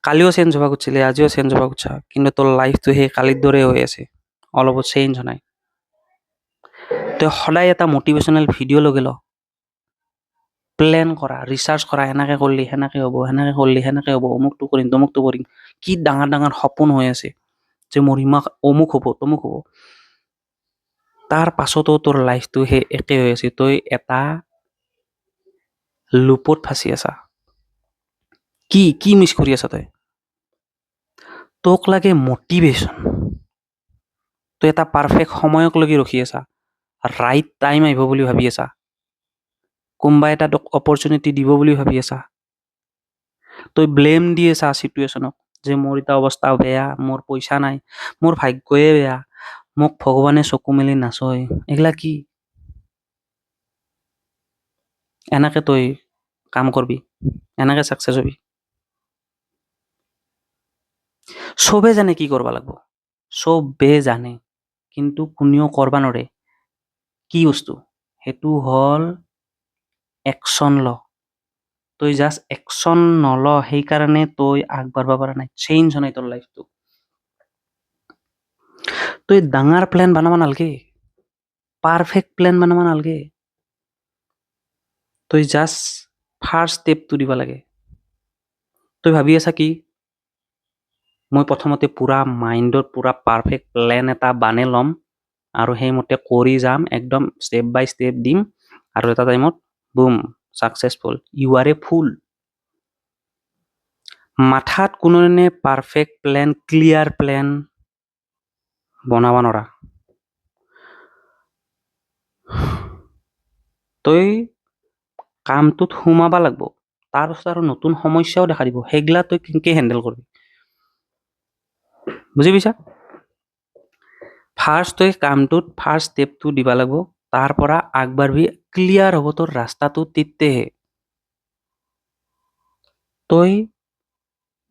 কালিও চেঞ্জ হ'ব খুজিছিলে, আজিও চেঞ্জ হ'ব খুজিছা, কিন্তু তোৰ লাইফটো সেই কালিৰ দৰে হৈ আছে, অলপো চেঞ্জ হোৱা নাই। তই সদায় এটা মটিভেশ্যনেল ভিডিঅ' লগে ল, প্লেন কৰা, ৰিচাৰ্চ কৰা, এনেকে কৰিলি সেনেকে হ'ব, সেনেকে কৰিলি সেনেকে হ'ব, অমুকটো কৰিম তমুকটো কৰিম। কি ডাঙৰ ডাঙৰ সপোন হৈ আছে যে মোৰ ইমাক অমুক হ'ব তমুক হ'ব, তাৰ পাছতো তোৰ লাইফটো সেই একে হৈ আছে। তই এটা লুপত ফাঁচি আছা। কি কি মিছ কৰি আছা তই? তোক লাগে মটিভেশ্যন। তই এটা পাৰফেক্ট সময়ক লগি ৰখি আছা, ৰাইট টাইম আহিব বুলি ভাবি আছা, কোনোবা এটা তোক অপৰচুনিটি দিব বুলি ভাবি আছা। তই ব্লেম দি আছা চিটুৱেশ্যনক, যে মোৰ এটা অৱস্থা বেয়া, মোৰ পইচা নাই, মোৰ ভাগ্যয়ে বেয়া, মোক ভগৱানে চকু মেলি নাচয়। এইগিলা কি? এনেকে তই কাম কৰবি, এনেকে ছাকচেছ হবি? চবে জানে কি কৰবা লাগিব, চবে জানে, কিন্তু কোনেও কৰবা নৰে। কি বস্তু? সেইটো হ'ল একশ্যন ল। তই জাষ্ট একশ্যন নল, সেইকাৰণে তই আগবাঢ়বা পৰা নাই, চেঞ্জ হোৱা নাই তোৰ লাইফটো। তই ডাঙৰ প্লেন বনাব নালগে, পাৰফেক্ট প্লেন বনাব নালগে। তই জাষ্ট ফাৰ্ষ্ট ষ্টেপটো দিব লাগে। তই ভাবি আছা কি, মই প্ৰথমতে পুৰা মাইণ্ডত পুৰা পাৰফেক্ট প্লেন এটা বানাই ল'ম আৰু সেইমতে কৰি যাম, একদম ষ্টেপ বাই ষ্টেপ দিম, আৰু এটা টাইমত বুম ছাকচেছফুল। ইউ আৰ এ ফুল। মাথাত কোনোদিনে পাৰফেক্ট প্লেন, ক্লিয়াৰ প্লেন বনাব নৰা। তই কামটোত সোমাবা লাগব, তাৰপিছত আৰু নতুন সমস্যাও দেখা দিব, সেইগিলা তই কেনেকে হেণ্ডেল কৰিবি, বুজি পাইছা? ফাৰ্ষ্ট তই কামটোত ফাৰ্ষ্ট ষ্টেপটো দিবা লাগিব, তাৰ পৰা আগবাঢ়বি, ক্লিয়াৰ হ'ব তোৰ ৰাস্তাটো, তেতিয়াহে তই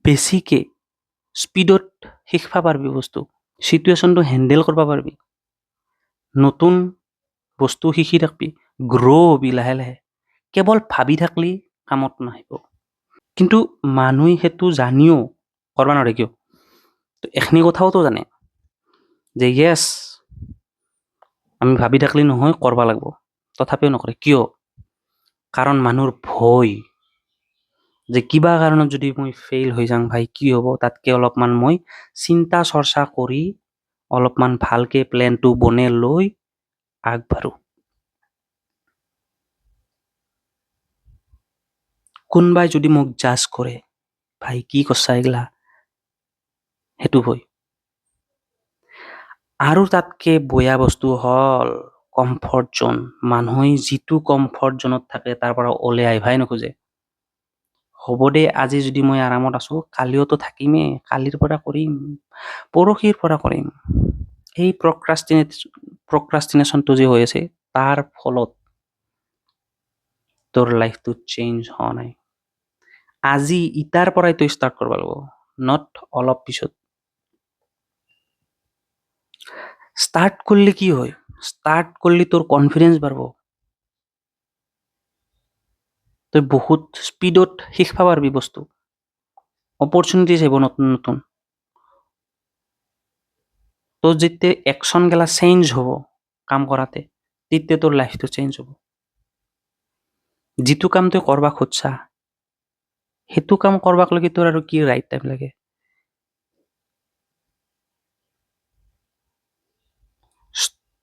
বেছিকে স্পীডত শিকবা পাৰবি বস্তু, চিটুৱেশ্যনটো হেণ্ডেল কৰিব পাৰবি, নতুন বস্তু শিকি থাকবি, গ্ৰ' হবি লাহে লাহে। কেৱল ভাবি থাকলি কামত নাহিব। কিন্তু মানুহে সেইটো জানিও কৰবা নৰে। কিয়? এখিনি কথাওতো জানে যে য়েছ, আমি ভাবি থাকলি নহয়, কৰবা লাগব, তথাপিও নকৰে। কিয়? কাৰণ মানুহৰ ভয়, যে কিবা কাৰণত যদি মই ফেইল হৈ যাওঁ ভাই কি হ'ব, তাতকে অলপমান মই চিন্তা চৰ্চা কৰি অলপমান ভালকে প্লেনটো বনাই লৈ আগবাঢ়ো। কোনোবাই যদি মোক জাজ কৰে, ভাই কি কৰছা এইগিলা, সেইটো ভয়। আৰু তাতকে বয়া বস্তু হ'ল কমফৰ্ট জোন। মানুহে যিটো কমফৰ্ট জোনত থাকে তাৰ পৰা ওলাই আহিবাই নোখোজে। হ'ব দে, আজি যদি মই আৰামত আছো, কালিওতো থাকিমেই, কালিৰ পৰা কৰিম, পৰহিৰ পৰা কৰিম। এই প্ৰক্ৰাষ্টিনেশ্যনটো যে হৈ আছে, তাৰ ফলত তোৰ লাইফটো চেঞ্জ হোৱা নাই। আজি ইটাৰ পৰাই তই ষ্টাৰ্ট কৰিব লাগিব, নট অলপ পিছত। ষ্টাৰ্ট কৰিলে কি হয়? ষ্টাৰ্ট কৰিলে তোৰ কনফিডেন্স বাঢ়ব, তই বহুত স্পীডত শিকবা পাৰবি বস্তু, অপৰচুনিটিজ আহিব নতুন নতুন। তোৰ যেতিয়া একশ্যন গেলা চেঞ্জ হ'ব কাম কৰাতে, তেতিয়া তোৰ লাইফটো চেঞ্জ হ'ব। যিটো কাম তই কৰবা খুজছা, সেইটো কাম কৰবাক লাগি তোৰ আৰু কি ৰাইট টাইম লাগে?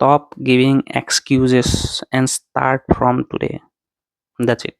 Stop giving excuses and start from today. That's it.